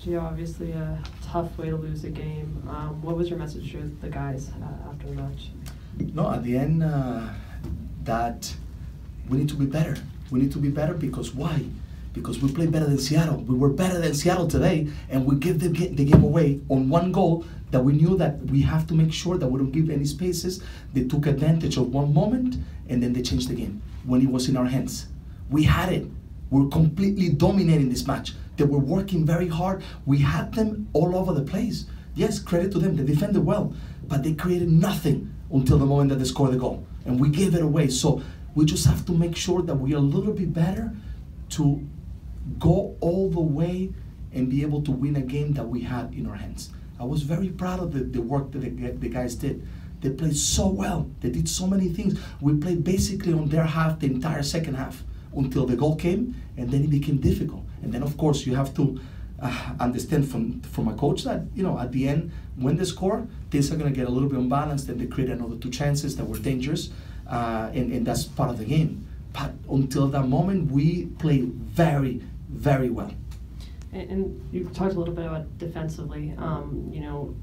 Gio, obviously a tough way to lose a game. What was your message to the guys after the match? No, at the end, that we need to be better. We need to be better because why? Because we played better than Seattle. We were better than Seattle today, and we give the game away on one goal that we knew that we have to make sure that we don't give any spaces. They took advantage of one moment, and then they changed the game when it was in our hands. We had it. We were completely dominating this match. They were working very hard. We had them all over the place. Yes, credit to them. They defended well, but they created nothing until the moment that they scored the goal, and we gave it away. So we just have to make sure that we are a little bit better to go all the way and be able to win a game that we had in our hands. I was very proud of the work that the guys did. They played so well. They did so many things. We played basically on their half the entire second half until the goal came, and then it became difficult. And then, of course, you have to understand from a coach that, you know, at the end, when they score, things are going to get a little bit unbalanced, and they create another two chances that were dangerous, and that's part of the game. But until that moment, we played very, very well. And you talked a little bit about defensively, you know,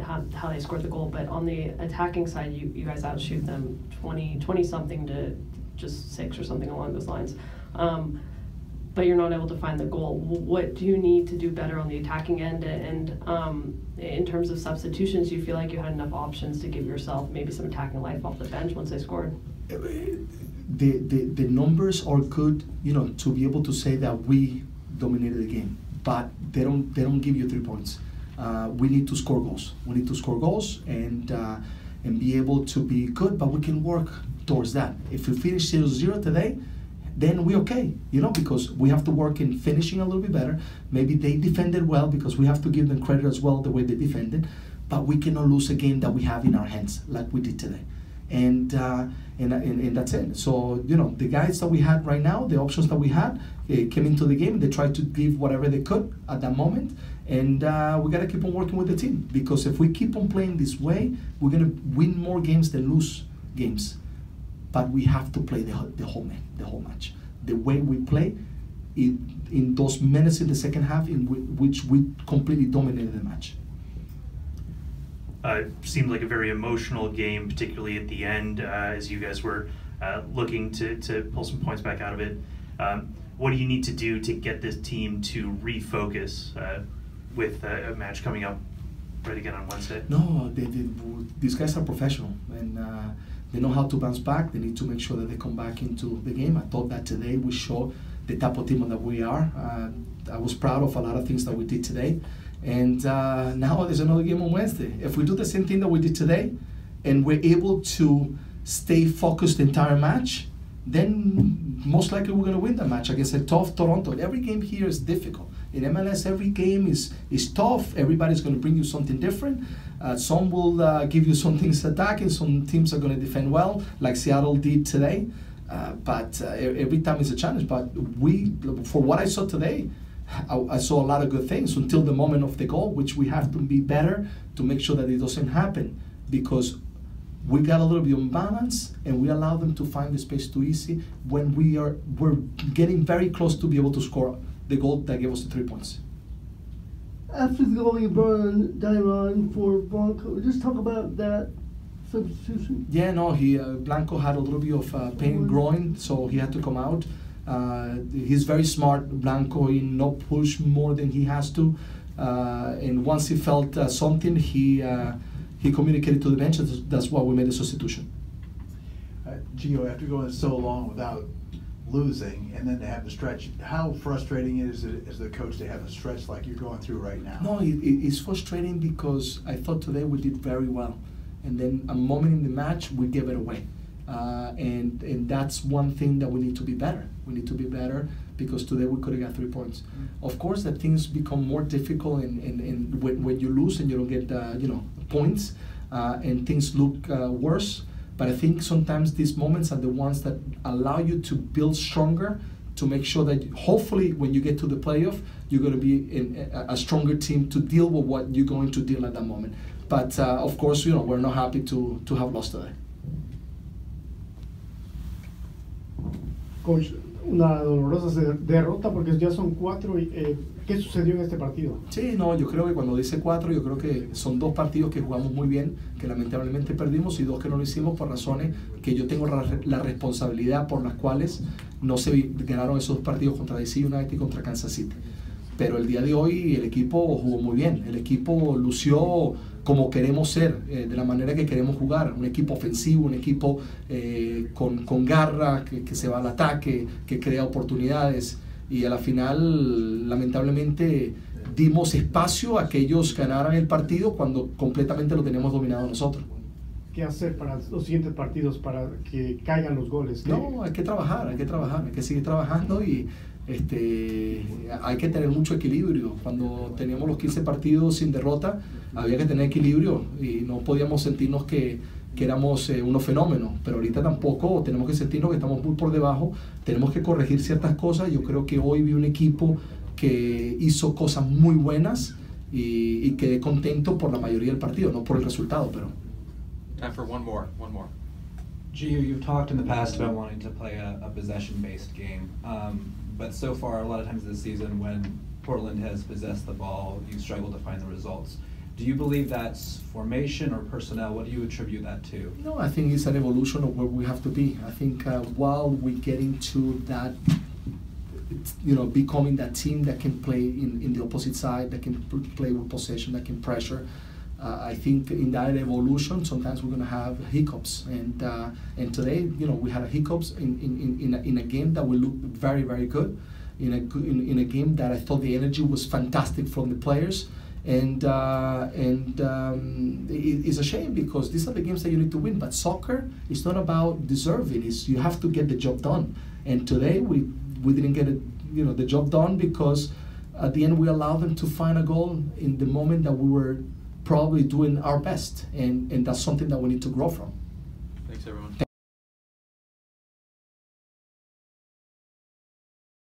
how they scored the goal, but on the attacking side, you guys outshoot them 20-something to just 6 or something along those lines. But you're not able to find the goal. What do you need to do better on the attacking end? And in terms of substitutions, do you feel like you had enough options to give yourself maybe some attacking life off the bench once they scored? The numbers are good, you know, to be able to say that we dominated the game, but they don't give you 3 points. We need to score goals. We need to score goals and be able to be good, but we can work towards that. If we finish 0-0 today, then we're okay, you know, because we have to work in finishing a little bit better. Maybe they defended well, because we have to give them credit as well the way they defended, but we cannot lose a game that we have in our hands like we did today. And that's it. So, you know, the guys that we had right now, the options that we had, came into the game. They tried to give whatever they could at that moment, and we got to keep on working with the team, because if we keep on playing this way, we're going to win more games than lose games. But we have to play the whole match. The way we play in those minutes in the second half, in which we completely dominated the match. Seemed like a very emotional game, particularly at the end, as you guys were looking to pull some points back out of it. What do you need to do to get this team to refocus with a match coming up right again on Wednesday? No, these guys are professional, and they know how to bounce back. They need to make sure that they come back into the game. I thought that today we showed the type of team that we are. I was proud of a lot of things that we did today. And now there's another game on Wednesday. If we do the same thing that we did today, and we're able to stay focused the entire match, then most likely we're going to win the match against a tough Toronto. Every game here is difficult. In MLS, every game is tough. Everybody's going to bring you something different. Some will give you some things attacking. Some teams are going to defend well, like Seattle did today. But every time is a challenge. But for what I saw today, I saw a lot of good things until the moment of the goal, which we have to be better to make sure that it doesn't happen, because we got a little bit unbalanced and we allow them to find the space too easy when we're getting very close to be able to score the goal that gave us the 3 points. After the goal, you brought on Dairon for Blanco. Just talk about that substitution. Yeah, no, Blanco had a little bit of pain in groin, so he had to come out. He's very smart, Blanco, in not push more than he has to. And once he felt something, he communicated to the bench. That's why we made the substitution. Gio, after going so long without losing and then to have the stretch, how frustrating is it as the coach to have a stretch like you're going through right now? No, it's frustrating because I thought today we did very well. And then a moment in the match, we gave it away. And that's one thing that we need to be better. We need to be better because today we could have got 3 points. Of course, that things become more difficult and when you lose and you don't get points and things look worse. But I think sometimes these moments are the ones that allow you to build stronger, to make sure that hopefully when you get to the playoff, you're going to be a stronger team to deal with what you're going to deal at that moment. But of course, we're not happy to have lost today. Coach, una dolorosa derrota porque ya son 4. ¿Qué sucedió en este partido? Sí, no, yo creo que cuando dice 4, yo creo que son 2 partidos que jugamos muy bien, que lamentablemente perdimos, y 2 que no lo hicimos por razones que yo tengo la responsabilidad por las cuales no se ganaron esos 2 partidos contra DC United y contra Kansas City. Pero el día de hoy el equipo jugó muy bien, el equipo lució como queremos ser, de la manera que queremos jugar, un equipo ofensivo, un equipo con garra, que se va al ataque, que crea oportunidades, y a la final lamentablemente dimos espacio a que ellos ganaran el partido cuando completamente lo teníamos dominado nosotros. ¿Qué hacer para los siguientes partidos para que caigan los goles? No, hay que trabajar, hay que seguir trabajando, y hay que tener mucho equilibrio. Cuando teníamos los 15 partidos sin derrota, había que tener equilibrio y no podíamos sentirnos que éramos unos fenómenos, pero ahorita tampoco tenemos que sentirnos que estamos muy por debajo, tenemos que corregir ciertas cosas. Yo creo que hoy vi un equipo que hizo cosas muy buenas y quedé contento por la mayoría del partido, no por el resultado, pero... Time for one more. Gio, you've talked in the past about wanting to play a possession-based game, but so far, a lot of times this season, when Portland has possessed the ball, you struggle to find the results. Do you believe that's formation or personnel? What do you attribute that to? No, I think it's an evolution of where we have to be. I think while we get into that, becoming that team that can play in the opposite side, that can play with possession, that can pressure, I think in that evolution, sometimes we're going to have hiccups, and today, we had hiccups in a game that will look very, very good, in a game that I thought the energy was fantastic from the players, and it's a shame because these are the games that you need to win. But soccer is not about deserving; you have to get the job done. And today we didn't get the job done because at the end we allowed them to find a goal in the moment that we were probably doing our best, and that's something that we need to grow from. Thanks, everyone.